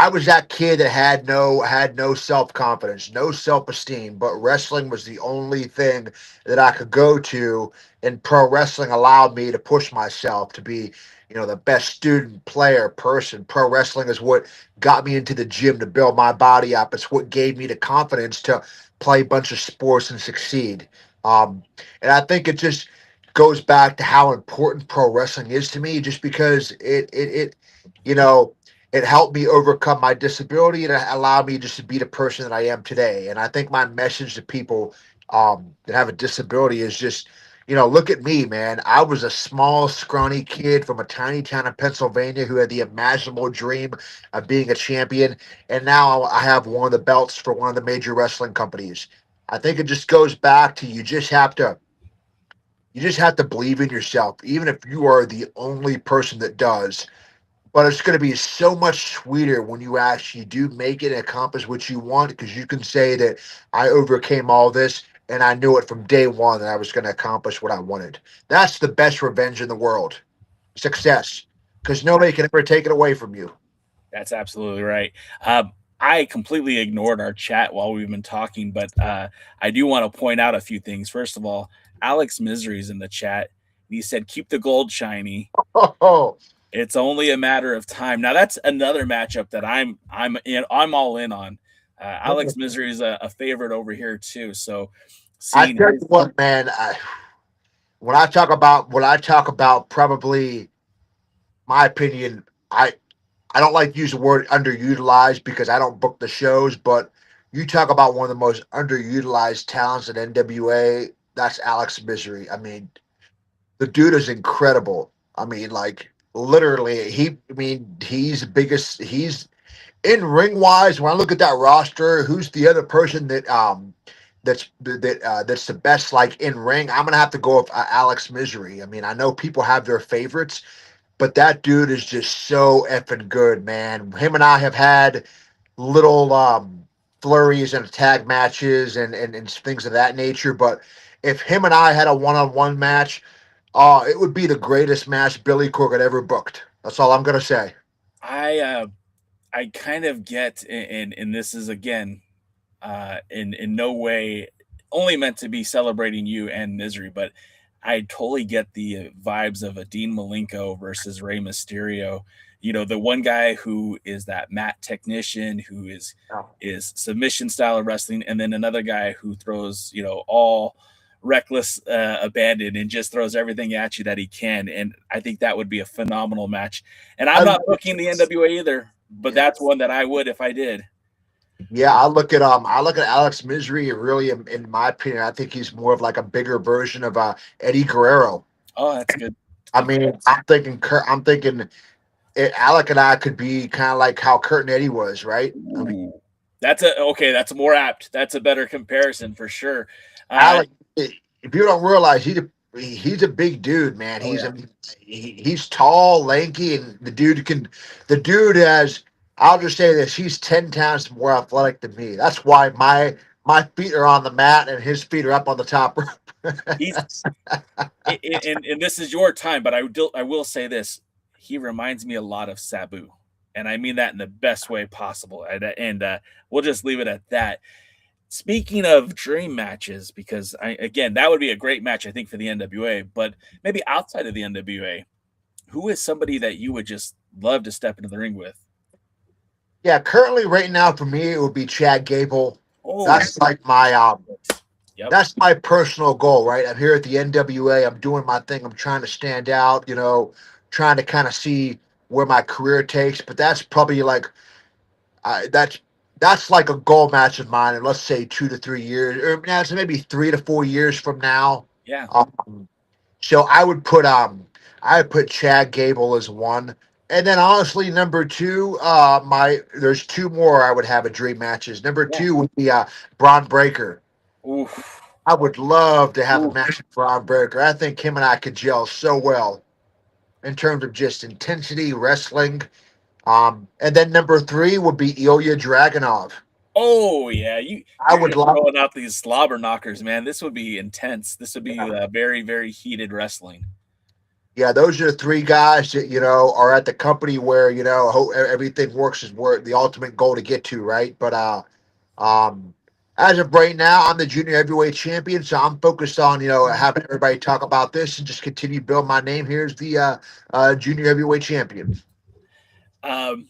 was that kid that had no self confidence, no self esteem. But wrestling was the only thing that I could go to, and pro wrestling allowed me to push myself to be, the best student, player, person. Pro wrestling is what got me into the gym to build my body up. It's what gave me the confidence to play a bunch of sports and succeed. And I think it just goes back to how important pro wrestling is to me, just because you know, it helped me overcome my disability and it allowed me just to be the person that I am today. And I think my message to people that have a disability is just, look at me, man. I was a small, scrawny kid from a tiny town in Pennsylvania who had the imaginable dream of being a champion. And now I have one of the belts for one of the major wrestling companies. I think it just goes back to you just have to believe in yourself, even if you are the only person that does. But it's going to be so much sweeter when you actually do make it and accomplish what you want, because you can say that I overcame all this and I knew it from day one that I was going to accomplish what I wanted. That's the best revenge in the world, success, because nobody can ever take it away from you. That's absolutely right. I completely ignored our chat while we've been talking, but I do want to point out a few things. First of all, Alex Misery's in the chat. He said, "Keep the gold shiny. Oh, It's only a matter of time." Now that's another matchup that I'm all in on. Alex Misery is a favorite over here too. So I seeing tell you his, what, man. When I talk about probably my opinion, I don't like to use the word underutilized because I don't book the shows, but you talk about one of the most underutilized talents at NWA. That's Alex Misery. I mean, the dude is incredible. I mean, like literally, he's the biggest. He's in ring wise. When I look at that roster, who's the other person that's the best like in ring? I'm gonna have to go with Alex Misery. I mean, I know people have their favorites, but that dude is just so effing good, man. Him and I have had little flurries and tag matches and things of that nature. But if him and I had a one-on-one match, it would be the greatest match Billy Corgan ever booked. That's all I'm gonna say. I kind of get, and this is again in no way only meant to be celebrating you and Misery, but I totally get the vibes of a Dean Malenko versus Rey Mysterio. The one guy who is that mat technician who is submission style of wrestling, and then another guy who throws all reckless abandon and just throws everything at you that he can. And I think that would be a phenomenal match. And I'm I, not booking the NWA either, but that's one that I would if I did. yeah, I look at Alex Misery. Really, in my opinion, I think he's more of like a bigger version of Eddie Guerrero. Oh, that's good. I Good. mean, I'm thinking Alec and I could be kind of like how Kurt and Eddie was, right? I mean, Ooh. That's a okay. That's more apt. That's a better comparison for sure. Uh, Alec, if you don't realize, he's a big dude, man. Oh yeah. He's tall, lanky, and the dude has. I'll just say this: he's 10 times more athletic than me. That's why my feet are on the mat and his feet are up on the top rope. He's and this is your time, but I will say this: he reminds me a lot of Sabu, and I mean that in the best way possible. And we'll just leave it at that. Speaking of dream matches, because again that would be a great match I think for the NWA, but maybe outside of the NWA, who is somebody that you would just love to step into the ring with? Yeah, currently, right now, for me, it would be Chad Gable. Oh, That's like my yep, that's my personal goal, right? I'm here at the NWA. I'm doing my thing. I'm trying to stand out, trying to kind of see where my career takes. But that's probably like uh, that's that's like a goal match of mine. And let's say 2 to 3 years, or now it's maybe 3 to 4 years from now. yeah, So I would put Chad Gable as one. And then honestly, number two, there's two more I would have a dream matches. Number yeah. two would be Braun Breaker. Oof, I would love to have a oof. match with Braun Breaker. I think him and I could gel so well in terms of just intensity, wrestling. And then number three would be Ilya Dragunov. Oh yeah, I you're would just love, throwing out these slobber knockers, man. This would be intense. This would be very very heated wrestling. yeah, those are the three guys that are at the company where everything works is where the ultimate goal to get to, right? But um, as of right now, I'm the junior heavyweight champion, so I'm focused on having everybody talk about this and just continue to build my name here as the junior heavyweight champion. Um,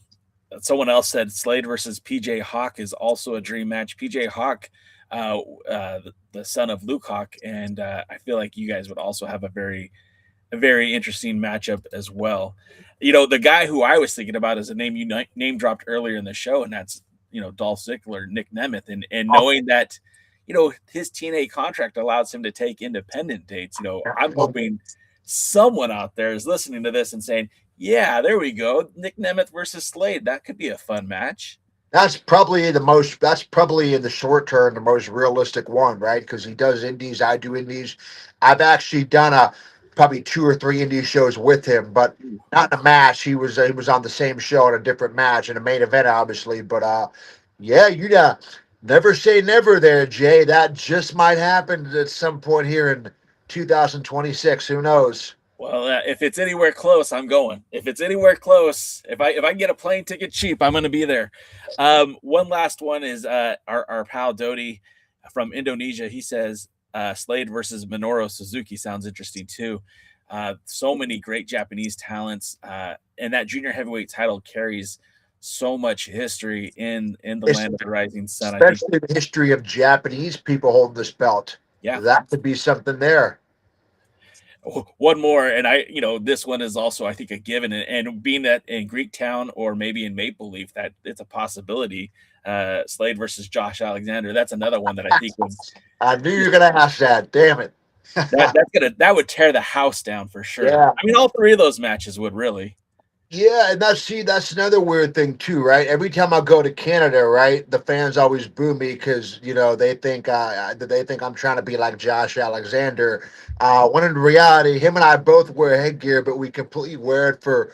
Someone else said Slade versus PJ Hawk is also a dream match. PJ Hawk, the son of Luke Hawk, and I feel like you guys would also have a very interesting matchup as well. You know, the guy who I was thinking about is a name you name dropped earlier in the show, and that's Dolph Ziggler, Nick Nemeth, and knowing that his TNA contract allows him to take independent dates. I'm hoping someone out there is listening to this and saying, "Yeah, there we go, Nick Nemeth versus Slade. That could be a fun match." That's probably in the short term the most realistic one, right? Because he does indies, I do indies. I've actually done a probably two or three indie shows with him, but Ooh. not in a match. He was on the same show in a different match in a main event, obviously. But yeah, you never say never there, Jay. That just might happen at some point here in 2026. Who knows? Well, if it's anywhere close, I'm going. If it's anywhere close, if I can get a plane ticket cheap, I'm going to be there. One last one is our pal Dodi from Indonesia. He says Slade versus Minoru Suzuki sounds interesting too. So many great Japanese talents, and that junior heavyweight title carries so much history in the It's, land of the rising sun. I think, especially the history of Japanese people holding this belt. yeah. That could be something there. One more, and this one is also, I think, a given. And being that in Greek Town or maybe in Maple Leaf, that it's a possibility. Slade versus Josh Alexander. That's another one that I think would I knew you were just going to ask that. Damn it. that would tear the house down for sure. Yeah. I mean, all three of those matches would really. Yeah, and that's another weird thing too, right? Every time I go to Canada, right, the fans always boo me because they think I'm trying to be like Josh Alexander. When in reality, him and I both wear headgear, but we completely wear it for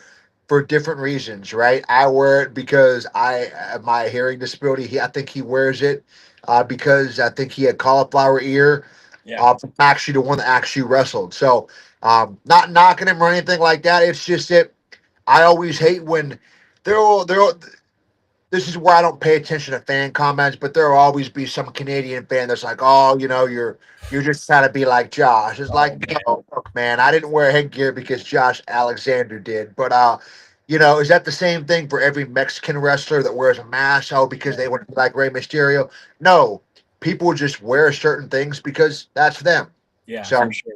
different reasons, right? I wear it because I have my hearing disability. I think he wears it because I think he had cauliflower ear. Yeah, I'm actually the one that actually wrestled, so not knocking him or anything like that. It's just that I always hate when they're all. This is where I don't pay attention to fan comments, but there'll always be some Canadian fan that's like, "Oh, you're just trying to be like Josh." It's oh like, man, no, look, man, I didn't wear headgear because Josh Alexander did. But is that the same thing for every Mexican wrestler that wears a mask? Oh, because they want to be like Rey Mysterio? No, people just wear certain things because that's them. yeah, for So sure.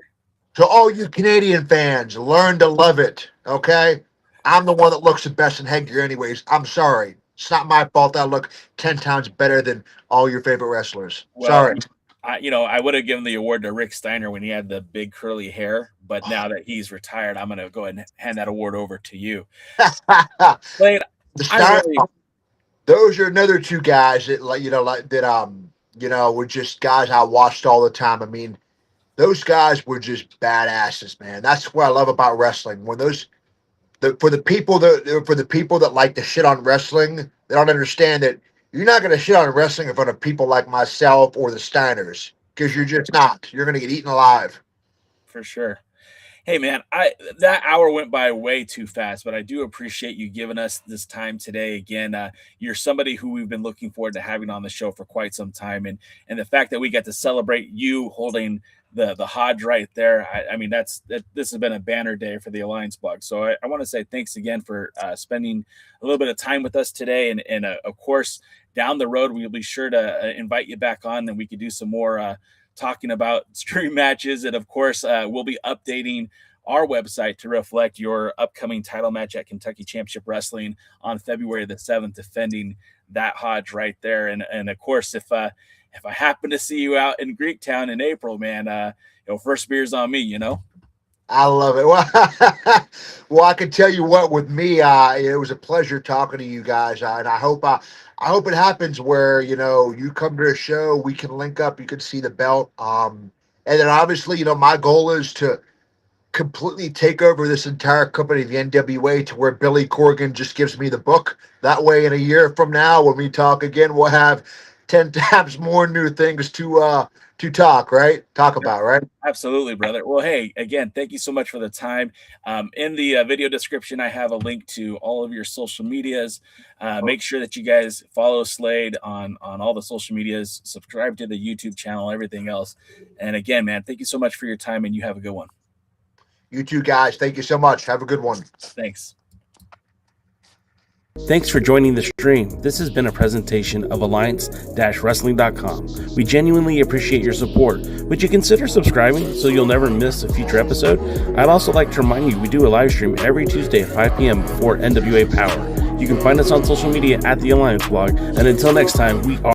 to all you Canadian fans, learn to love it. Okay, I'm the one that looks the best in headgear, anyways. I'm sorry. It's not my fault. I look 10 times better than all your favorite wrestlers. Well, Sorry. I would have given the award to Rick Steiner when he had the big curly hair, but now that he's retired, I'm going to go ahead and hand that award over to you, the Slade. I Stein, really, those are another two guys that were just guys I watched all the time. I mean, those guys were just badasses, man. That's what I love about wrestling. When for the people that like to shit on wrestling, they don't understand that you're not going to shit on wrestling in front of people like myself or the Steiners, because you're just not. You're going to get eaten alive. For sure. Hey man, that hour went by way too fast, but I do appreciate you giving us this time today. Again, you're somebody who we've been looking forward to having on the show for quite some time, and the fact that we get to celebrate you holding the Hodge right there. I mean, this has been a banner day for the Alliance blog. So I want to say thanks again for spending a little bit of time with us today, and of course down the road we'll be sure to invite you back on, and we could do some more. Talking about stream matches, and of course we'll be updating our website to reflect your upcoming title match at Kentucky Championship Wrestling on February the 7th, defending that Hodge right there. And of course, if I happen to see you out in Greektown in April, man, first beer's on me, I love it. Well, I can tell you what, with me, it was a pleasure talking to you guys, and I hope it happens where you come to a show, we can link up, you can see the belt, and then obviously my goal is to completely take over this entire company, the NWA, to where Billy Corgan just gives me the book. That way, in a year from now, when we talk again, we'll have 10 times more new things to talk about, right? Absolutely, brother. Well, hey, again, thank you so much for the time. In the video description, I have a link to all of your social medias. Make sure that you guys follow Slade on all the social medias, subscribe to the YouTube channel, everything else. And again, man, thank you so much for your time, and you have a good one. You too, guys. Thank you so much. Have a good one. Thanks. Thanks for joining the stream. This has been a presentation of Alliance-Wrestling.com. We genuinely appreciate your support. Would you consider subscribing so you'll never miss a future episode? I'd also like to remind you we do a live stream every Tuesday at 5 p.m. before NWA Power. You can find us on social media at the Alliance blog. And until next time, we are